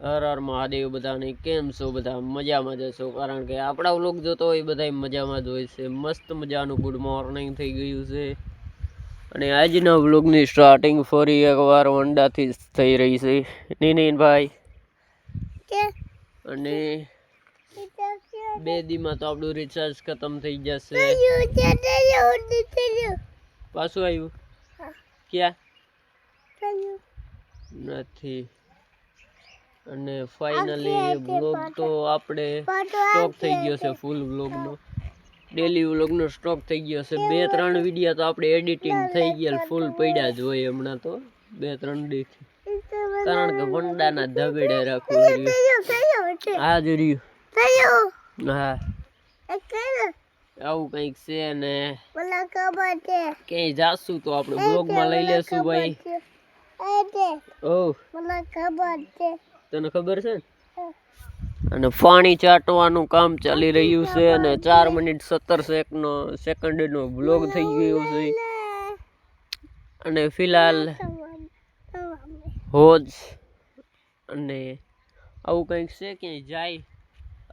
હર હર મહાદેવ બધાને કેમ છો? બધા મજામાં જ છો? કારણ કે આપણા વ્લોગ જોતો હોય બધા મજામાં જ હોય છે. મસ્ત મજાનું ગુડ મોર્નિંગ થઈ ગયું છે અને આજના વ્લોગની સ્ટાર્ટિંગ ફરી એકવાર વંડાથી થઈ રહી છે. નીનભાઈ અને 2 દીમાં તો આપણું રિચાર્જ ખતમ થઈ જશે. પાછું આવ્યું ક્યાં નથી. અને ફાઇનલી વ્લોગ તો આપણે સ્ટોક થઈ ગયો છે. ફૂલ વ્લોગનો ડેલી વ્લોગનો સ્ટોક થઈ ગયો છે. 2-3 વિડીયો તો આપણે એડિટિંગ થઈ ગયા ફૂલ પડ્યા જ હોય હમણાં તો 2-3 દી, કારણ કે વંડાના ધબેડે રાખવું હા જોર્યું હા આવું કઈક છે. ને ક્યાંય જાશું તો આપણે વ્લોગમાં લઈ લેશું ભાઈ. તને ખબર છે ને? અને પાણી ચાટવાનું કામ ચાલી રહ્યું છે અને 4 મિનિટ 17 સેકન્ડનો વ્લોગ થઈ ગયો છે. અને ફિલહાલ હોજ અને આવું કંઈક છે. ક્યાંય જાય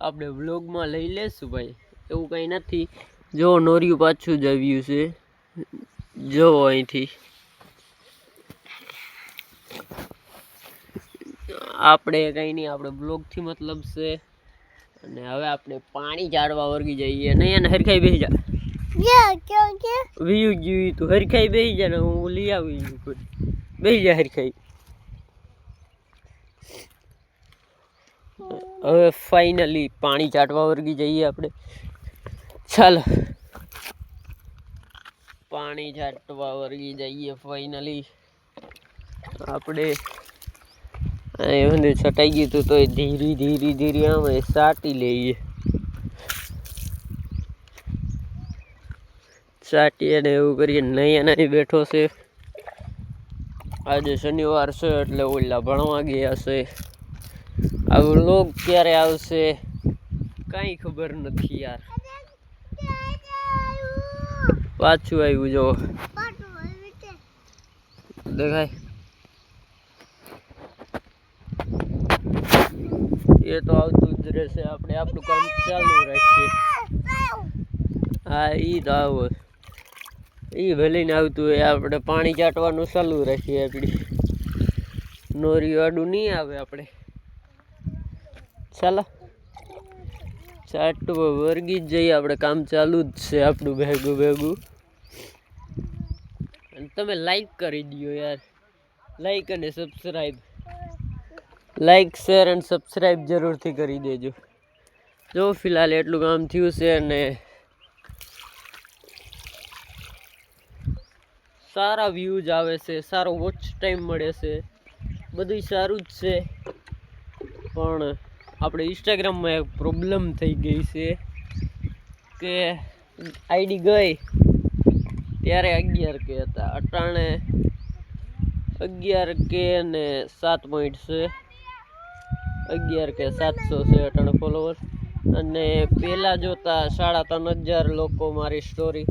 આપણે વ્લોગમાં લઈ લેશું ભાઈ. એવું કંઈ નથી. જો નોરિયું પાછું જ આવ્યું છે, જો અહીંથી આપણે કંઈ નહીં, આપણે બ્લોગથી મતલબ છે. અને હવે આપણે પાણી ઝાડવા વર્ગી જઈએ. નહીં એને હરખાઈ બેસી જા વીયું ગયું તું હરખાઈ બેસી જા ને હું લઈ આવી બેસી જા હરખાઈ. હવે ફાઇનલી પાણી ચાટવા વર્ગી જઈએ આપણે. ચાલો પાણી ચાટવા વર્ગી જઈએ ફાઇનલી. આપણે છટાઈ ગયું હતું તો ધીરે આમ સાટી લઈએ. સાટીએ ને એવું કરીએ. નહીં બેઠો છે. આજે શનિવાર છે એટલે ઓલા ભણવા ગયા છે. આ વ્લોગ ક્યારે આવશે કાંઈ ખબર નથી યાર. પાછું આવ્યું જો દેખાય. એ તો આવતું જ રહેશે. આપણે આપણું કામ ચાલુ રાખીએ. હા ઈ તો આવો ઈ ભલે ને આવતું હોય. આપણે પાણી ચાટવાનું ચાલુ રાખીએ. આપણી નોરી વાડું નહીં આવે. આપણે ચાલો ચાટવા વર્ગી જ જઈએ. આપણે કામ ચાલુ જ છે આપણું ભેગું. અને તમે લાઈક કરી દો યાર. લાઈક અને સબસ્ક્રાઈબ, લાઈક શેર અને સબસ્ક્રાઈબ જરૂરથી કરી દેજો. જો ફિલહાલ એટલું કામ થયું છે અને સારા વ્યૂઝ આવે છે, સારો વોચ ટાઈમ મળે છે, બધું સારું જ છે. પણ આપણે ઇન્સ્ટાગ્રામમાં એક પ્રોબ્લેમ થઈ ગઈ છે કે આઈડી ગઈ ત્યારે 11K હતા, અટાણે 11K ને 7 પોઈન્ટ છે. 11K 700 છે અટાણે ફોલોવર. અને પહેલાં જોતા 3500 લોકો મારી સ્ટોરી.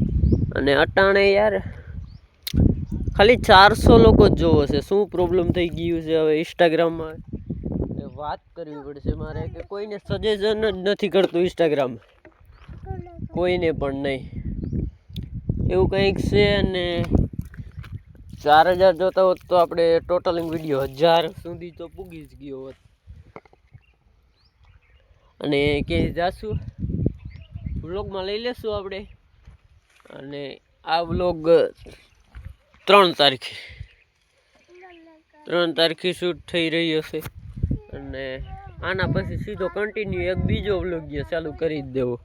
અને અટાણે યાર ખાલી 400 લોકો જ જોવો છે. શું પ્રોબ્લેમ થઈ ગયું છે હવે ઇન્સ્ટાગ્રામમાં વાત કરવી પડશે મારે. કે કોઈને સજેશન જ નથી કરતું ઇન્સ્ટાગ્રામ, કોઈને પણ નહીં. એવું કંઈક છે. અને 4000 જોતા હોત તો આપણે ટોટલિંગ વિડીયો 1000 સુધી તો પૂગી જ ગયો હોત. અને ક્યાંય જાશું વ્લોગમાં લઈ લેશું આપણે. અને આ વ્લોગ 3 તારીખે શૂટ થઈ રહ્યો છે. અને આના પછી સીધો કન્ટિન્યુ એક બીજો વ્લોગ ચાલુ કરી જ દેવો.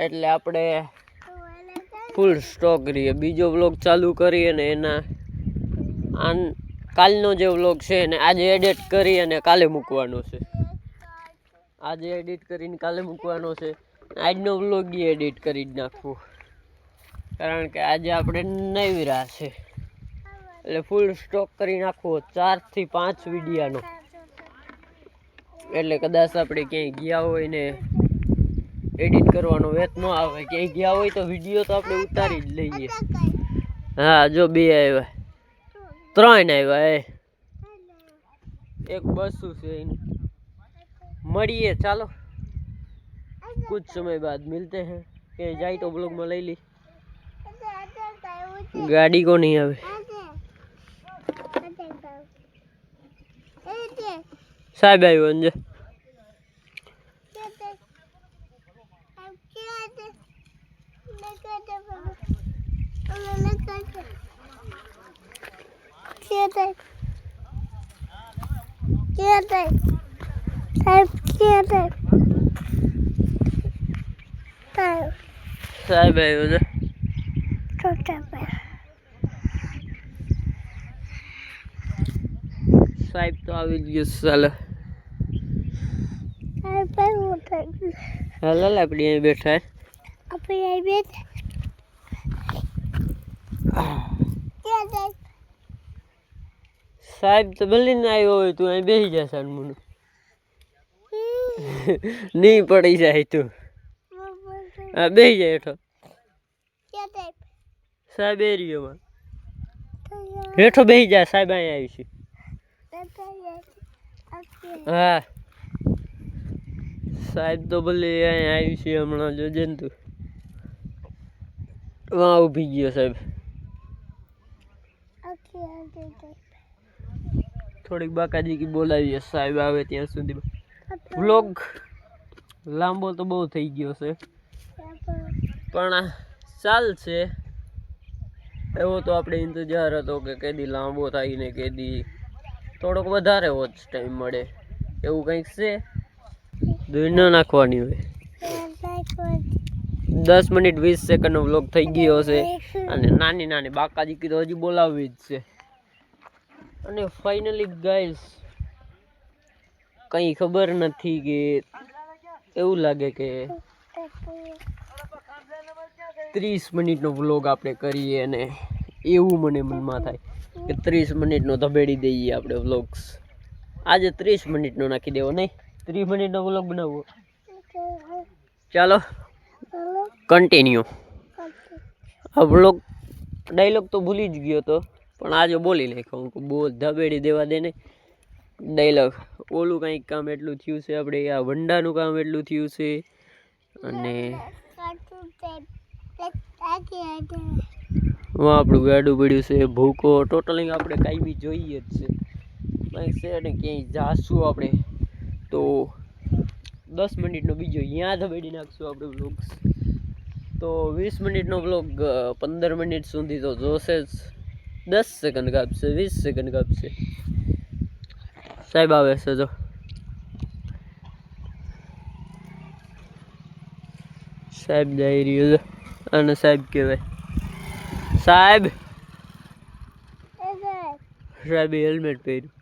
એટલે આપણે ફૂલ સ્ટોક રહીએ. બીજો વ્લોગ ચાલુ કરી અને એના કાલનો જે વ્લોગ છે એને આજે એડિટ કરી અને કાલે મૂકવાનો છે. આજે એડિટ કરીને કાલે મૂકવાનો છે. આજનો વ્લોગ એડિટ કરી જ નાખવું, કારણ કે આજે આપણે નવરા છે. એટલે ફૂલ સ્ટોક કરી નાખવો 4 થી 5 વિડીયાનો. એટલે કદાચ આપણે ક્યાંય ગયા હોય ને એડિટ કરવાનો વેત ન આવે. ક્યાંય ગયા હોય તો વિડીયો તો આપણે ઉતારી જ લઈએ. હા જો 2 આવ્યા 3 આવ્યા एक बसू से मरिए चलो कुछ समय बाद मिलते हैं के जाए तो ब्लॉग में ले ली गाड़ी को नहीं आवे साहब आयो अंजे साहब आयो अंजे साहब तो આવી ગયો સાલા હાલ આપણે અહીં બેઠા સાહેબ તો ભલે ને આવ્યો હોય તું અહીં બેસી જા સાનમુનું નહીં પડી જાય તું હા બેસી જાય હેઠો સાહેબ એરિયોમાં હેઠો બેસી જા સાહેબ અહીં આવી છે હા સાહેબ તો ભલે અહીં આવી છે હમણાં જોજે ને તું વहाँ ઊભી ગયો સાહેબ થોડીક બાકાજી કી બોલાવીએ સાહેબ આવે ત્યાં સુધી વ્લોગ લાંબો તો બહુ થઈ ગયો છે પણ ચાલશે એવો તો આપણે ઇંતજાર હતો કે કેદી લાંબો થાય ને કેદી થોડોક વધારે વોચ ટાઈમ મળે એવું કંઈક છે જોઈ ન નાખવાની હોય 10 મિનિટ 20 સેકન્ડનો વ્લોગ થઈ ગયો છે અને નાની નાની બાકાજી કી તો હજી બોલાવવી જ છે અને ફાઇનલી ગાઈસ કંઈ ખબર નથી કે એવું લાગે કે 30 મિનિટનો વ્લોગ આપણે કરીએ અને એવું મને મનમાં થાય કે 30 મિનિટનો ધબેડી દઈએ આપણે વ્લોગ્સ આજે 30 મિનિટનો નાખી દેવો નહીં 30 મિનિટનો વ્લોગ બનાવવો ચાલો કન્ટિન્યુ આ વ્લોગ ડાયલોગ તો ભૂલી જ ગયો તો પણ આજે બોલી નાખ્યો બહુ ધબેડી દેવા દે ને ડાયલોગ ઓલું કંઈક કામ એટલું થયું છે આપણે આ વંડાનું કામ એટલું થયું છે અને આપણું ગાડું પડ્યું છે ભૂકો ટોટલી આપણે કાંઈ જોઈએ જ છે કંઈક છે ને ક્યાંય જાશું આપણે તો 10 મિનિટનો બીજો અહીંયા ધબેડી નાખશું આપણે વ્લોગ્સ તો 20 મિનિટનો વ્લોગ 15 મિનિટ સુધી તો જોશે જ 10 સેકન્ડ કાપશે 20 સેકન્ડ કાપશે સાહેબ આવે છે જો સાહેબ જઈ રહ્યો છે અને સાહેબ કહેવાય સાહેબ સાહેબ હેલ્મેટ પહેર્યું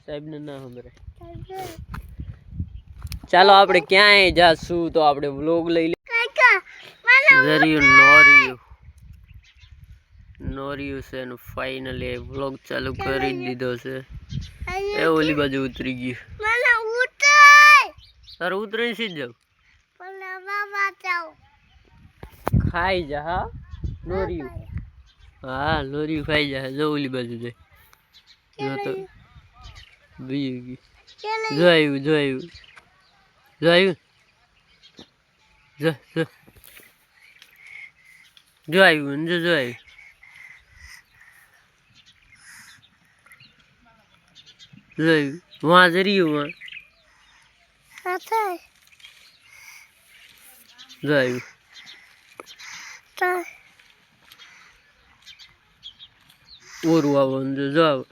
સાહેબને ના સંભળાય ચાલો આપણે ક્યાંય જાશું તો આપણે વ્લોગ લઈ લે નોર્યું છે ને ફાઇનલી વ્લોગ ચાલુ કરી દીધો છે એ ઓલી બાજુ ઉતરી ગયું તારે ઉતરીને સીધ જાવ ખાઈ જા હા નોર્યું હા નોર્યું ખાઈ જા જો ઓલી બાજુ જાય જો તો બીજું ગયું જોયું જોયું જો આવ્યું જો આવ્યું જોયું વहाँ जरिए वहाँ જોયું ઓરું આવો જો આવો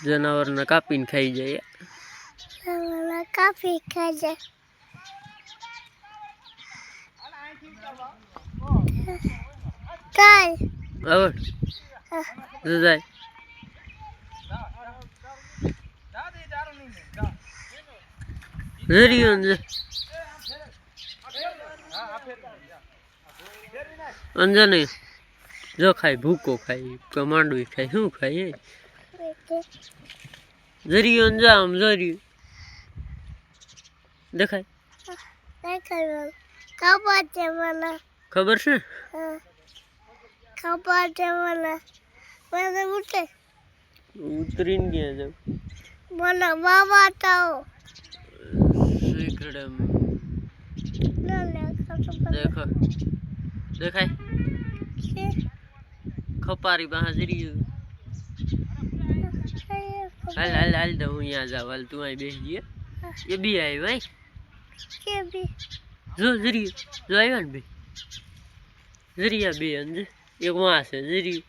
જનાવરને કાપીને ખાઈ જાય કાપી ખાઈ જાય આવડ જાય જરિયો અંજા નહીં જો ખાય ભૂકો ખાય કમાંડવી ખાય શું ખાય જરિયો અંજા આમ જરિયો દેખાય ખબર છે ઉતરીને ગયા જાવ बोलो बाबा ताओ सीक्रेट देखो देखाय खपारी बाजरी हाल हाल हाल तो हूँ यहाँ जाओ हाल तू आई बेच दिए ये भी आई भाई के भी जो जरी जो आई वन भी जरिया भी अंज एक वहाँ से जरी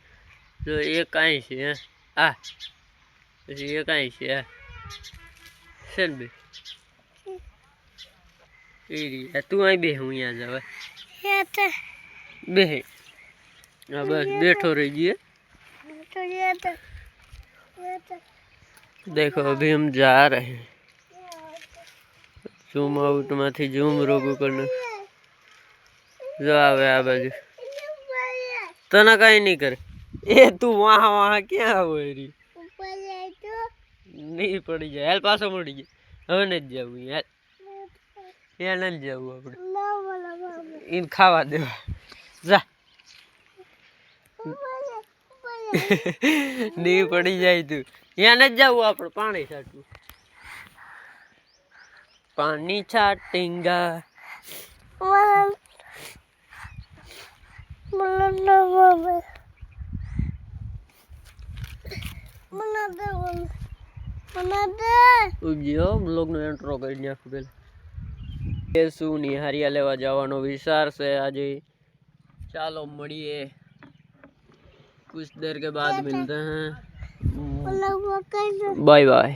जो एक कहीं से है आ ये कहीं से है सन भी ये तू आई बे हूँ यहाँ जाओ ये तो बे अब बस बैठो रहिए ये तो देखो अभी हम जा रहे हैं जूम आउट माथी जूम रोगो करने जो आवे आ बाजू तना कहीं नहीं करे ए तू वहाँ वहाँ क्या हो रही नहीं पड़ी जाए हेल पासो मड़ी जाए હવે નથી જવું યાર યાર નથી જવું આપણે ઈન ખાવા દેવા જા नहीं पड़ी जाए तू यहाँ न जाऊ आप पानी छाटू पानी छाटेंगा ब्लॉग नो एंट्रो कर दिया पहले ये शू निहारिया लेवा जवानो विचार से आज चालो मड़िए कुछ देर के बाद मिलते हैं बाय बाय।